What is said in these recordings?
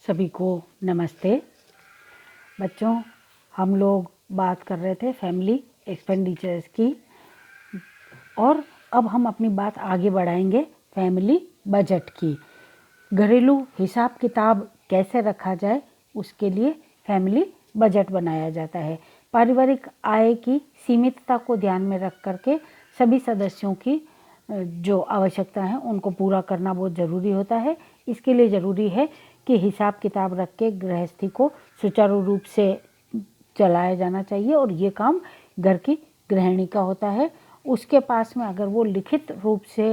सभी को नमस्ते। बच्चों, हम लोग बात कर रहे थे फैमिली एक्सपेंडिचर्स की और अब हम अपनी बात आगे बढ़ाएंगे फैमिली बजट की। घरेलू हिसाब किताब कैसे रखा जाए उसके लिए फैमिली बजट बनाया जाता है। पारिवारिक आय की सीमितता को ध्यान में रख करके सभी सदस्यों की जो आवश्यकता है उनको पूरा करना बहुत ज़रूरी होता है। इसके लिए ज़रूरी है कि हिसाब किताब रख के गृहस्थी को सुचारू रूप से चलाया जाना चाहिए और ये काम घर की गृहिणी का होता है। उसके पास में अगर वो लिखित रूप से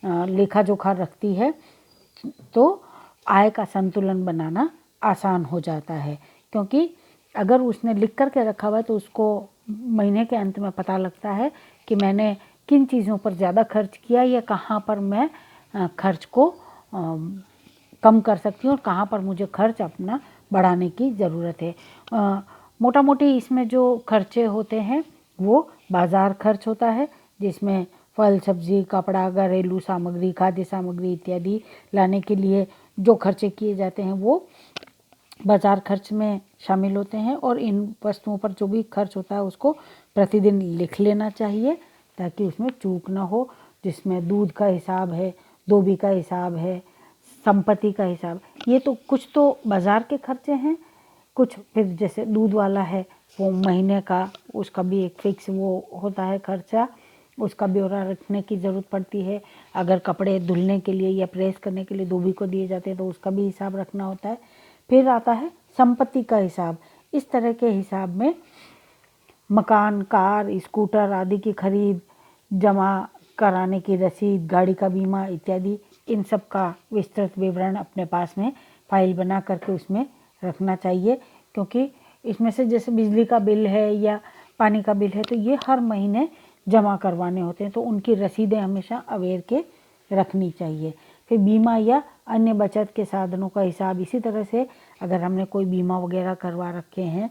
लेखा जोखा रखती है तो आय का संतुलन बनाना आसान हो जाता है, क्योंकि अगर उसने लिख कर के रखा हुआ है तो उसको महीने के अंत में पता लगता है कि मैंने किन चीज़ों पर ज़्यादा खर्च किया या कहाँ पर मैं खर्च को कम कर सकती हूँ और कहाँ पर मुझे खर्च अपना बढ़ाने की ज़रूरत है। मोटा मोटी इसमें जो खर्चे होते हैं वो बाज़ार खर्च होता है, जिसमें फल सब्जी कपड़ा घरेलू सामग्री खाद्य सामग्री इत्यादि लाने के लिए जो खर्चे किए जाते हैं वो बाज़ार खर्च में शामिल होते हैं। और इन वस्तुओं पर जो भी खर्च होता है उसको प्रतिदिन लिख लेना चाहिए ताकि उसमें चूक ना हो, जिसमें दूध का हिसाब है, धोबी का हिसाब है, संपत्ति का हिसाब। ये तो कुछ तो बाज़ार के खर्चे हैं, कुछ फिर जैसे दूध वाला है वो महीने का, उसका भी एक फिक्स वो होता है खर्चा, उसका ब्यौरा रखने की ज़रूरत पड़ती है। अगर कपड़े धुलने के लिए या प्रेस करने के लिए धोबी को दिए जाते हैं तो उसका भी हिसाब रखना होता है। फिर आता है संपत्ति का हिसाब। इस तरह के हिसाब में मकान कार स्कूटर आदि की खरीद, जमा कराने की रसीद, गाड़ी का बीमा इत्यादि, इन सब का विस्तृत विवरण अपने पास में फाइल बना करके उसमें रखना चाहिए, क्योंकि इसमें से जैसे बिजली का बिल है या पानी का बिल है तो ये हर महीने जमा करवाने होते हैं, तो उनकी रसीदें हमेशा अवेयर के रखनी चाहिए। फिर बीमा या अन्य बचत के साधनों का हिसाब, इसी तरह से अगर हमने कोई बीमा वगैरह करवा रखे हैं,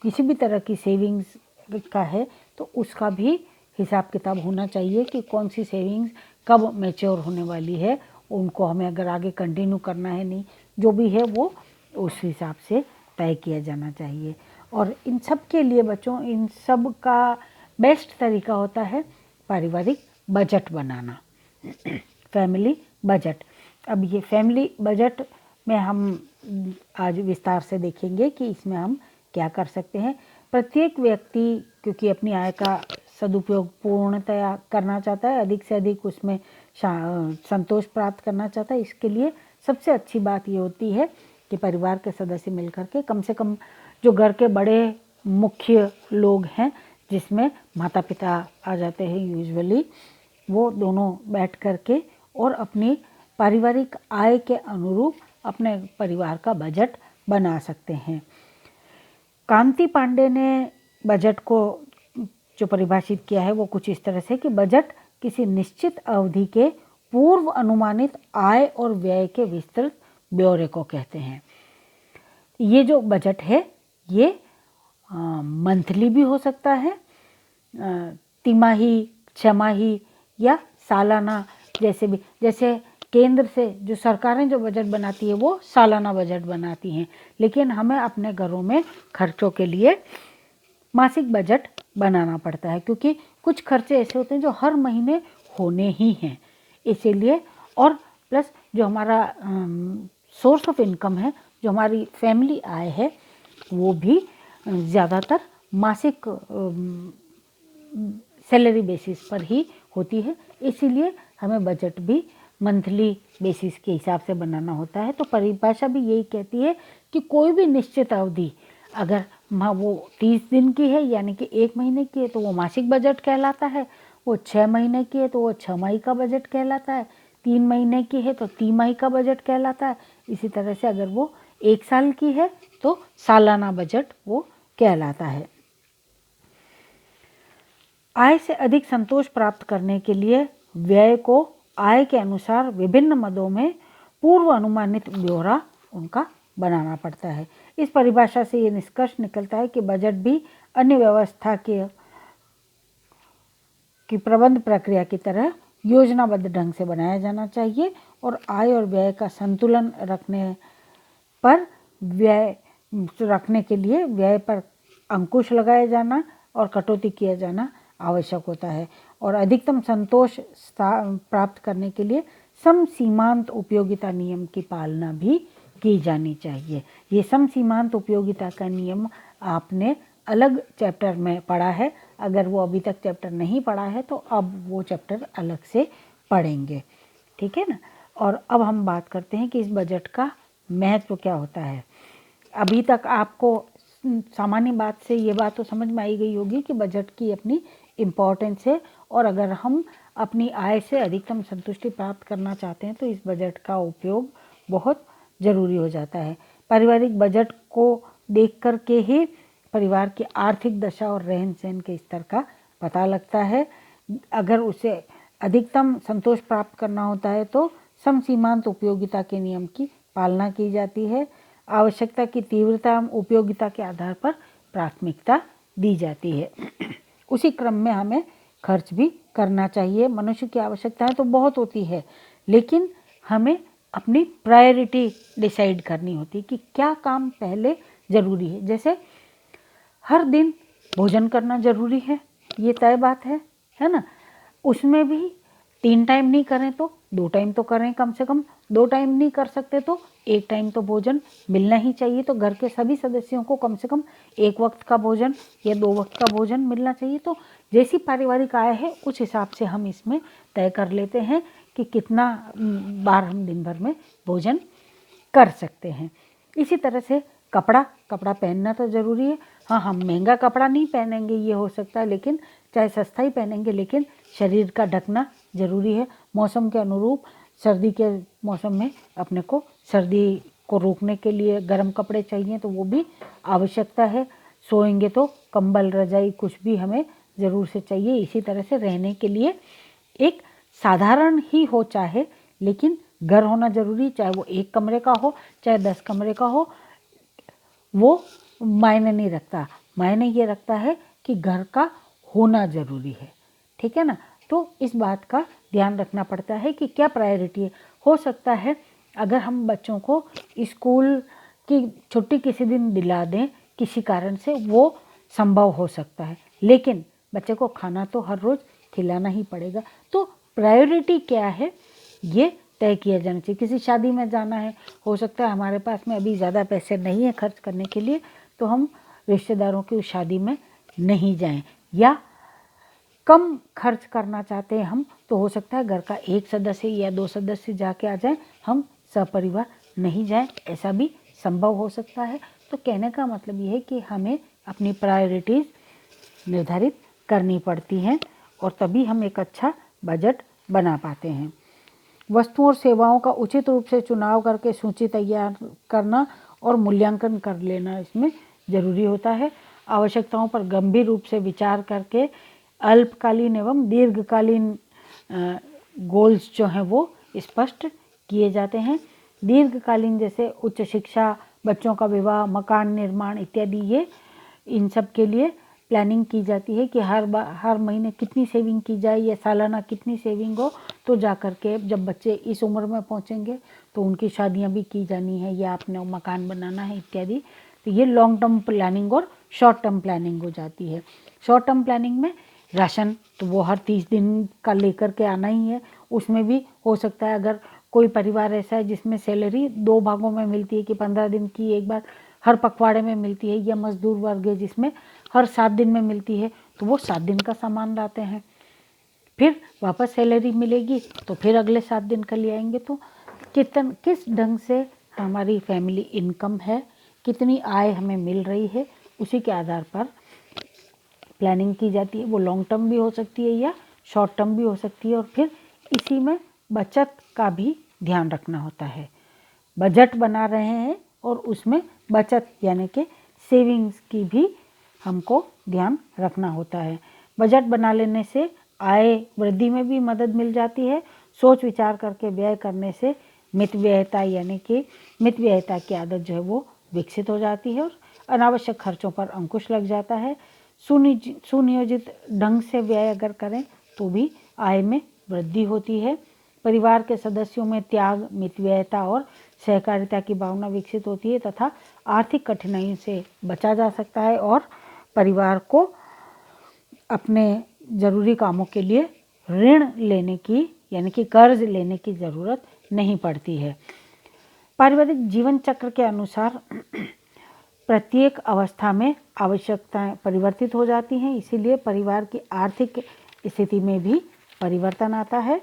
किसी भी तरह की सेविंग्स का है तो उसका भी हिसाब किताब होना चाहिए कि कौन सी सेविंग्स कब मैच्योर होने वाली है, उनको हमें अगर आगे कंटिन्यू करना है नहीं, जो भी है वो उस हिसाब से तय किया जाना चाहिए। और इन सब के लिए बच्चों, इन सब का बेस्ट तरीका होता है पारिवारिक बजट बनाना, फैमिली बजट। अब ये फैमिली बजट में हम आज विस्तार से देखेंगे कि इसमें हम क्या कर सकते हैं। प्रत्येक व्यक्ति क्योंकि अपनी आय का सदुपयोग पूर्णतया करना चाहता है, अधिक से अधिक उसमें संतोष प्राप्त करना चाहता है, इसके लिए सबसे अच्छी बात ये होती है कि परिवार के सदस्य मिलकर के कम से कम जो घर के बड़े मुख्य लोग हैं, जिसमें माता पिता आ जाते हैं यूजुअली, वो दोनों बैठ करके और अपनी पारिवारिक आय के अनुरूप अपने परिवार का बजट बना सकते हैं। कांति पांडे ने बजट को जो परिभाषित किया है वो कुछ इस तरह से कि बजट किसी निश्चित अवधि के पूर्व अनुमानित आय और व्यय के विस्तृत ब्यौरे को कहते हैं। ये जो बजट है ये मंथली भी हो सकता है, तिमाही, छमाही या सालाना, जैसे भी। जैसे केंद्र से जो सरकारें जो बजट बनाती है वो सालाना बजट बनाती हैं, लेकिन हमें अपने घरों में खर्चों के लिए मासिक बजट बनाना पड़ता है, क्योंकि कुछ खर्चे ऐसे होते हैं जो हर महीने होने ही हैं, इसीलिए। और प्लस जो हमारा सोर्स ऑफ इनकम है, जो हमारी फैमिली आय है, वो भी ज़्यादातर मासिक सैलरी बेसिस पर ही होती है, इसीलिए हमें बजट भी मंथली बेसिस के हिसाब से बनाना होता है। तो परिभाषा भी यही कहती है कि कोई भी निश्चित अवधि, अगर वो 30 दिन की है यानी कि 1 महीने की है तो वो मासिक बजट कहलाता है, वो 6 महीने की है तो वो छमाही का बजट कहलाता है, 3 महीने की है तो तिमाही का बजट कहलाता है। इसी तरह से अगर वो 1 साल की है तो सालाना बजट वो कहलाता है। आय से अधिक संतोष प्राप्त करने के लिए व्यय को आय के अनुसार विभिन्न मदों में पूर्व अनुमानित ब्यौरा उनका बनाना पड़ता है। इस परिभाषा से ये निष्कर्ष निकलता है कि बजट भी अन्य व्यवस्था की प्रबंध प्रक्रिया की तरह योजनाबद्ध ढंग से बनाया जाना चाहिए और आय और व्यय का संतुलन रखने पर व्यय रखने के लिए व्यय पर अंकुश लगाया जाना और कटौती किया जाना आवश्यक होता है। और अधिकतम संतोष प्राप्त करने के लिए सम सीमांत उपयोगिता नियम की पालना भी की जानी चाहिए। ये सम सीमांत उपयोगिता का नियम आपने अलग चैप्टर में पढ़ा है। अगर वो अभी तक चैप्टर नहीं पढ़ा है तो अब वो चैप्टर अलग से पढ़ेंगे, ठीक है ना। और अब हम बात करते हैं कि इस बजट का महत्व क्या होता है। अभी तक आपको सामान्य बात से ये बात तो समझ में आई गई होगी कि बजट की अपनी इम्पोर्टेंस है, और अगर हम अपनी आय से अधिकतम संतुष्टि प्राप्त करना चाहते हैं तो इस बजट का उपयोग बहुत ज़रूरी हो जाता है। पारिवारिक बजट को देख कर के ही परिवार की आर्थिक दशा और रहन सहन के स्तर का पता लगता है। अगर उसे अधिकतम संतोष प्राप्त करना होता है तो समसीमांत उपयोगिता के नियम की पालना की जाती है। आवश्यकता की तीव्रता उपयोगिता के आधार पर प्राथमिकता दी जाती है। उसी क्रम में हमें खर्च भी करना चाहिए। मनुष्य की आवश्यकताएं तो बहुत होती है, लेकिन हमें अपनी प्रायोरिटी डिसाइड करनी होती है कि क्या काम पहले ज़रूरी है। जैसे हर दिन भोजन करना ज़रूरी है, ये तय बात है ना। उसमें भी 3 टाइम नहीं करें तो 2 टाइम तो करें, कम से कम 2 टाइम नहीं कर सकते तो 1 टाइम तो भोजन मिलना ही चाहिए। तो घर के सभी सदस्यों को कम से कम 1 वक्त का भोजन या 2 वक्त का भोजन मिलना चाहिए। तो जैसी पारिवारिक आय है उस हिसाब से हम इसमें तय कर लेते हैं कि कितना बार हम दिन भर में भोजन कर सकते हैं। इसी तरह से कपड़ा पहनना तो ज़रूरी है। हाँ, हम महंगा कपड़ा नहीं पहनेंगे ये हो सकता है, लेकिन चाहे सस्ता ही पहनेंगे, लेकिन शरीर का ढकना ज़रूरी है। मौसम के अनुरूप सर्दी के मौसम में अपने को सर्दी को रोकने के लिए गर्म कपड़े चाहिए, तो वो भी आवश्यकता है। सोएंगे तो कंबल रजाई कुछ भी हमें ज़रूर से चाहिए। इसी तरह से रहने के लिए एक साधारण ही हो चाहे, लेकिन घर होना ज़रूरी, चाहे वो 1 कमरे का हो चाहे 10 कमरे का हो, वो मायने नहीं रखता। मायने ये रखता है कि घर का होना ज़रूरी है, ठीक है ना। तो इस बात का ध्यान रखना पड़ता है कि क्या प्रायोरिटी है। हो सकता है अगर हम बच्चों को स्कूल की छुट्टी किसी दिन दिला दें, किसी कारण से वो संभव हो सकता है, लेकिन बच्चे को खाना तो हर रोज़ खिलाना ही पड़ेगा। तो प्रायोरिटी क्या है ये तय किया जाना चाहिए। किसी शादी में जाना है, हो सकता है हमारे पास में अभी ज़्यादा पैसे नहीं है खर्च करने के लिए, तो हम रिश्तेदारों की उस शादी में नहीं जाएं, या कम खर्च करना चाहते हैं हम, तो हो सकता है घर का 1 सदस्य या 2 सदस्य जाके आ जाएं, हम सपरिवार नहीं जाएं, ऐसा भी संभव हो सकता है। तो कहने का मतलब ये है कि हमें अपनी प्रायोरिटीज़ निर्धारित करनी पड़ती हैं, और तभी हम एक अच्छा बजट बना पाते हैं। वस्तुओं और सेवाओं का उचित रूप से चुनाव करके सूची तैयार करना और मूल्यांकन कर लेना इसमें ज़रूरी होता है। आवश्यकताओं पर गंभीर रूप से विचार करके अल्पकालीन एवं दीर्घकालीन गोल्स जो हैं वो स्पष्ट किए जाते हैं। दीर्घकालीन जैसे उच्च शिक्षा, बच्चों का विवाह, मकान निर्माण इत्यादि, ये इन सब के लिए प्लानिंग की जाती है कि हर महीने कितनी सेविंग की जाए या सालाना कितनी सेविंग हो, तो जा कर के जब बच्चे इस उम्र में पहुंचेंगे तो उनकी शादियां भी की जानी है या अपने मकान बनाना है इत्यादि। तो ये लॉन्ग टर्म प्लानिंग और शॉर्ट टर्म प्लानिंग हो जाती है। शॉर्ट टर्म प्लानिंग में राशन तो वो हर 30 दिन का लेकर के आना ही है। उसमें भी हो सकता है अगर कोई परिवार ऐसा है जिसमें सैलरी 2 भागों में मिलती है कि 15 दिन की एक बार हर पखवाड़े में मिलती है, या मजदूर वर्ग है जिसमें हर 7 दिन में मिलती है, तो वो 7 दिन का सामान लाते हैं, फिर वापस सैलरी मिलेगी तो फिर अगले 7 दिन का ले आएंगे। तो किस ढंग से हमारी फैमिली इनकम है, कितनी आय हमें मिल रही है, उसी के आधार पर प्लानिंग की जाती है। वो लॉन्ग टर्म भी हो सकती है या शॉर्ट टर्म भी हो सकती है, और फिर इसी में बचत का भी ध्यान रखना होता है। बजट बना रहे हैं और उसमें बचत यानी कि सेविंग्स की भी हमको ध्यान रखना होता है। बजट बना लेने से आय वृद्धि में भी मदद मिल जाती है। सोच विचार करके व्यय करने से मितव्ययता यानी कि मितव्ययता की आदत जो है वो विकसित हो जाती है, और अनावश्यक खर्चों पर अंकुश लग जाता है। सुनियोजित ढंग से व्यय अगर करें तो भी आय में वृद्धि होती है। परिवार के सदस्यों में त्याग, मितव्ययता और सहकारिता की भावना विकसित होती है तथा आर्थिक कठिनाइयों से बचा जा सकता है और परिवार को अपने ज़रूरी कामों के लिए ऋण लेने की यानी कि कर्ज लेने की ज़रूरत नहीं पड़ती है। पारिवारिक जीवन चक्र के अनुसार प्रत्येक अवस्था में आवश्यकताएं परिवर्तित हो जाती हैं, इसीलिए परिवार की आर्थिक स्थिति में भी परिवर्तन आता है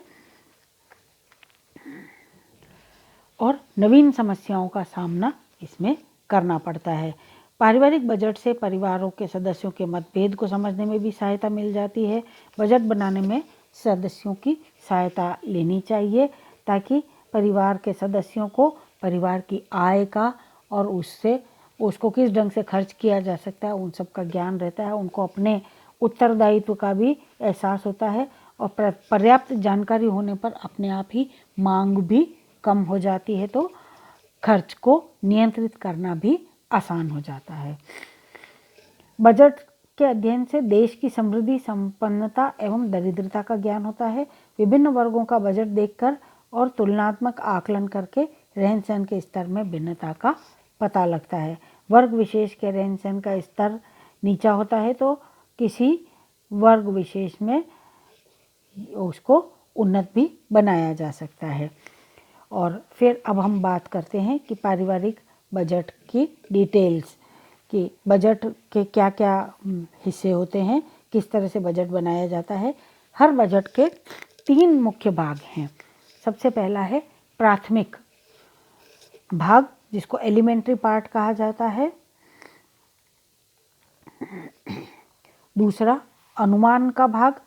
और नवीन समस्याओं का सामना इसमें करना पड़ता है। पारिवारिक बजट से परिवारों के सदस्यों के मतभेद को समझने में भी सहायता मिल जाती है। बजट बनाने में सदस्यों की सहायता लेनी चाहिए ताकि परिवार के सदस्यों को परिवार की आय का और उसको किस ढंग से खर्च किया जा सकता है उन सब का ज्ञान रहता है। उनको अपने उत्तरदायित्व का भी एहसास होता है और पर्याप्त जानकारी होने पर अपने आप ही मांग भी कम हो जाती है, तो खर्च को नियंत्रित करना भी आसान हो जाता है। बजट के अध्ययन से देश की समृद्धि, संपन्नता एवं दरिद्रता का ज्ञान होता है। विभिन्न वर्गों का बजट देखकर और तुलनात्मक आकलन करके रहन सहन के स्तर में भिन्नता का पता लगता है। वर्ग विशेष के रहन सहन का स्तर नीचा होता है तो किसी वर्ग विशेष में उसको उन्नत भी बनाया जा सकता है। और फिर अब हम बात करते हैं कि पारिवारिक बजट की डिटेल्स कि बजट के क्या क्या हिस्से होते हैं, किस तरह से बजट बनाया जाता है। हर बजट के 3 मुख्य भाग हैं। सबसे पहला है प्राथमिक भाग जिसको एलिमेंट्री पार्ट कहा जाता है। दूसरा अनुमान का भाग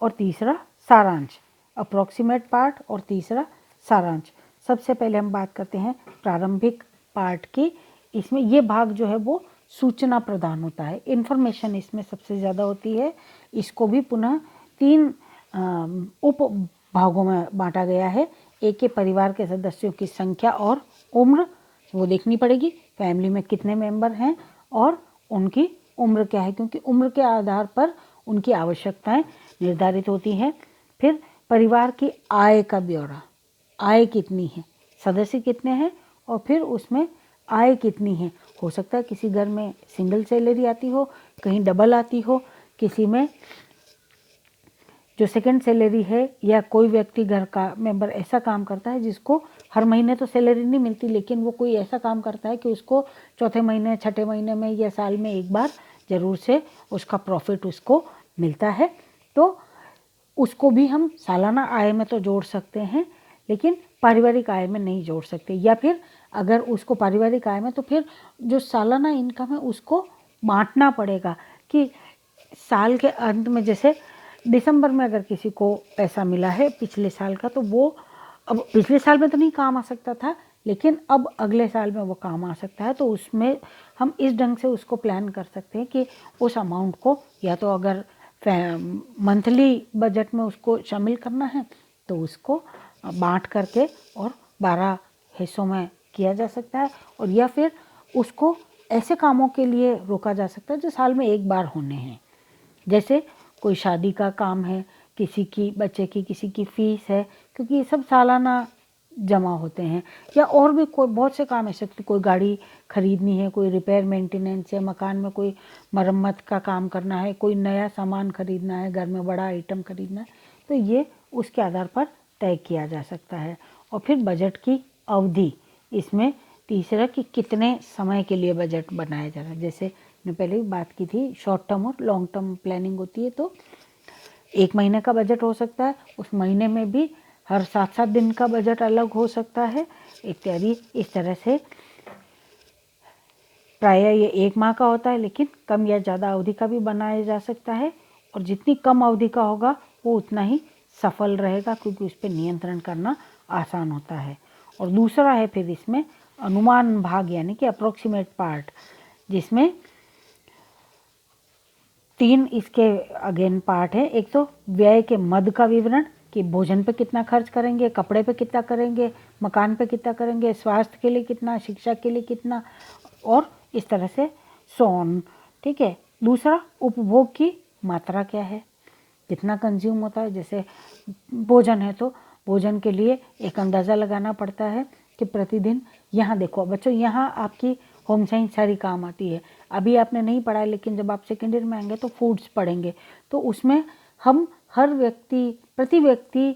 और तीसरा सारांश अप्रोक्सीमेट पार्ट और तीसरा सारांश। सबसे पहले हम बात करते हैं प्रारंभिक पार्ट की। इसमें ये भाग जो है वो सूचना प्रदान होता है, इन्फॉर्मेशन इसमें सबसे ज़्यादा होती है। इसको भी पुनः 3 उप भागों में बांटा गया है। एक के परिवार के सदस्यों की संख्या और उम्र वो देखनी पड़ेगी, फैमिली में कितने मेंबर हैं और उनकी उम्र क्या है, क्योंकि उम्र के आधार पर उनकी आवश्यकताएं निर्धारित होती हैं। फिर परिवार की आय का ब्यौरा, आय कितनी है, सदस्य कितने हैं और फिर उसमें आय कितनी है। हो सकता है किसी घर में सिंगल सैलरी आती हो, कहीं डबल आती हो, किसी में जो सेकंड सैलरी है या कोई व्यक्ति घर का मेंबर ऐसा काम करता है जिसको हर महीने तो सैलरी नहीं मिलती, लेकिन वो कोई ऐसा काम करता है कि उसको चौथे महीने, छठे महीने में या साल में एक बार ज़रूर से उसका प्रॉफिट उसको मिलता है, तो उसको भी हम सालाना आय में तो जोड़ सकते हैं लेकिन पारिवारिक आय में नहीं जोड़ सकते। या फिर अगर उसको पारिवारिक आय में, तो फिर जो सालाना इनकम है उसको बांटना पड़ेगा कि साल के अंत में, जैसे दिसंबर में अगर किसी को पैसा मिला है पिछले साल का, तो वो अब पिछले साल में तो नहीं काम आ सकता था लेकिन अब अगले साल में वो काम आ सकता है। तो उसमें हम इस ढंग से उसको प्लान कर सकते हैं कि उस अमाउंट को या तो अगर मंथली बजट में उसको शामिल करना है तो उसको बांट करके और 12 हिस्सों में किया जा सकता है, और या फिर उसको ऐसे कामों के लिए रोका जा सकता है जो साल में एक बार होने हैं। जैसे कोई शादी का काम है, किसी की बच्चे की किसी की फ़ीस है, क्योंकि ये सब सालाना जमा होते हैं। या और भी कोई बहुत से काम ऐसे, कोई गाड़ी खरीदनी है, कोई रिपेयर मेंटेनेंस है, मकान में कोई मरम्मत का काम करना है, कोई नया सामान खरीदना है, घर में बड़ा आइटम खरीदना है, तो ये उसके आधार पर तय किया जा सकता है। और फिर बजट की अवधि, इसमें तीसरा कि कितने समय के लिए बजट बनाया जा रहा है। जैसे मैंने पहले भी बात की थी, शॉर्ट टर्म और लॉन्ग टर्म प्लानिंग होती है, तो 1 महीने का बजट हो सकता है, उस महीने में भी हर 7-7 दिन का बजट अलग हो सकता है इत्यादि। इस तरह से प्रायः ये 1 माह का होता है, लेकिन कम या ज़्यादा अवधि का भी बनाया जा सकता है, और जितनी कम अवधि का होगा वो उतना ही सफल रहेगा क्योंकि उस पर नियंत्रण करना आसान होता है। और दूसरा है फिर इसमें अनुमान भाग यानी कि अप्रोक्सीमेट पार्ट, जिसमें 3 इसके अगेन पार्ट है। एक तो व्यय के मद का विवरण कि भोजन पे कितना खर्च करेंगे, कपड़े पे कितना करेंगे, मकान पे कितना करेंगे, स्वास्थ्य के लिए कितना, शिक्षा के लिए कितना, और इस तरह से सोन, ठीक है। दूसरा उपभोग की मात्रा क्या है, कितना कंज्यूम होता है। जैसे भोजन है तो भोजन के लिए एक अंदाज़ा लगाना पड़ता है कि प्रतिदिन यहाँ देखो बच्चों, यहाँ आपकी होम साइंस सारी काम आती है। अभी आपने नहीं पढ़ा है, लेकिन जब आप सेकेंड ईयर में आएंगे तो फूड्स पढ़ेंगे, तो उसमें हम हर व्यक्ति, प्रति व्यक्ति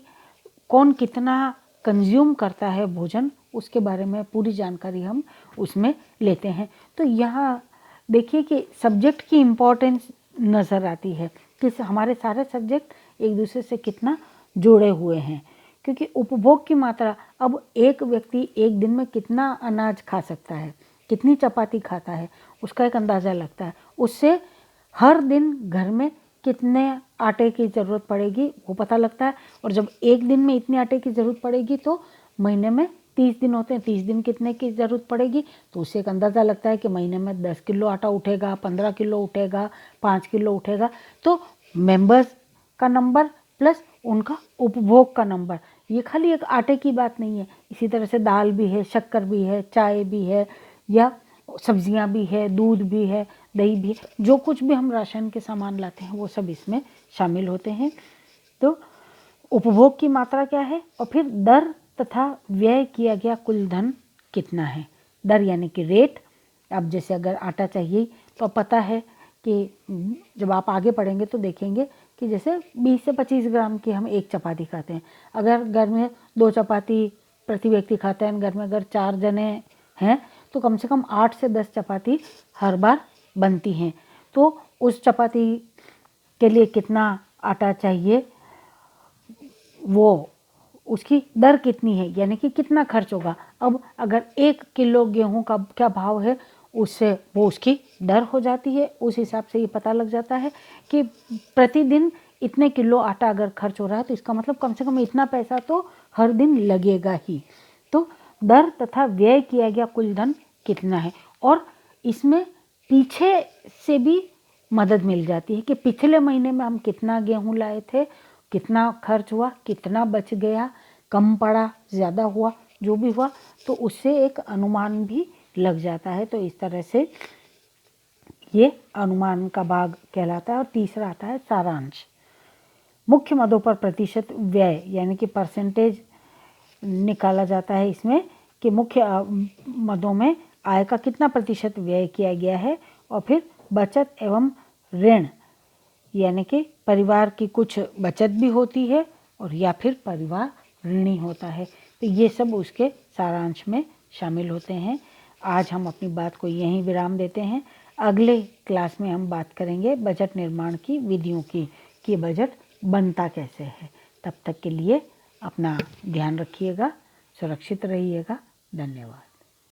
कौन कितना कंज्यूम करता है भोजन, उसके बारे में पूरी जानकारी हम उसमें लेते हैं। तो यहाँ देखिए कि सब्जेक्ट की इम्पोर्टेंस नज़र आती है कि हमारे सारे सब्जेक्ट एक दूसरे से कितना जुड़े हुए हैं, क्योंकि उपभोग की मात्रा, अब एक व्यक्ति एक दिन में कितना अनाज खा सकता है, कितनी चपाती खाता है, उसका एक अंदाज़ा लगता है। उससे हर दिन घर में कितने आटे की ज़रूरत पड़ेगी वो पता लगता है। और जब एक दिन में इतने आटे की ज़रूरत पड़ेगी तो महीने में 30 दिन होते हैं, 30 दिन कितने की ज़रूरत पड़ेगी, तो उससे एक अंदाज़ा लगता है कि महीने में 10 किलो आटा उठेगा, 15 किलो उठेगा, 5 किलो उठेगा। तो मेंबर्स का नंबर प्लस उनका उपभोग का नंबर, ये खाली एक आटे की बात नहीं है। इसी तरह से दाल भी है, शक्कर भी है, चाय भी है, या सब्जियां भी है, दूध भी है, दही भी है, जो कुछ भी हम राशन के सामान लाते हैं वो सब इसमें शामिल होते हैं। तो उपभोग की मात्रा क्या है, और फिर दर तथा व्यय किया गया कुल धन कितना है। दर यानी कि रेट। अब जैसे अगर आटा चाहिए तो पता है कि जब आप आगे पढ़ेंगे तो देखेंगे कि जैसे 20 से 25 ग्राम की हम एक चपाती खाते हैं। अगर घर में 2 चपाती प्रति व्यक्ति खाते हैं, घर में अगर 4 जने हैं तो कम से कम 8 से 10 चपाती हर बार बनती हैं। तो उस चपाती के लिए कितना आटा चाहिए, वो उसकी दर कितनी है, यानी कि कितना खर्च होगा। अब अगर 1 किलो गेहूं का क्या भाव है, उससे वो उसकी दर हो जाती है। उस हिसाब से ये पता लग जाता है कि प्रतिदिन इतने किलो आटा अगर खर्च हो रहा है तो इसका मतलब कम से कम इतना पैसा तो हर दिन लगेगा ही। तो दर तथा व्यय किया गया कुल धन कितना है, और इसमें पीछे से भी मदद मिल जाती है कि पिछले महीने में हम कितना गेहूं लाए थे, कितना खर्च हुआ, कितना बच गया, कम पड़ा, ज़्यादा हुआ, जो भी हुआ, तो उससे एक अनुमान भी लग जाता है। तो इस तरह से ये अनुमान का भाग कहलाता है। और तीसरा आता है सारांश। मुख्य मदों पर प्रतिशत व्यय यानी कि परसेंटेज निकाला जाता है इसमें कि मुख्य मदों में आय का कितना प्रतिशत व्यय किया गया है। और फिर बचत एवं ऋण यानी कि परिवार की कुछ बचत भी होती है और या फिर परिवार ऋणी होता है। तो ये सब उसके सारांश में शामिल होते हैं। आज हम अपनी बात को यहीं विराम देते हैं। अगले क्लास में हम बात करेंगे बजट निर्माण की विधियों की, कि बजट बनता कैसे है। तब तक के लिए अपना ध्यान रखिएगा, सुरक्षित रहिएगा। धन्यवाद।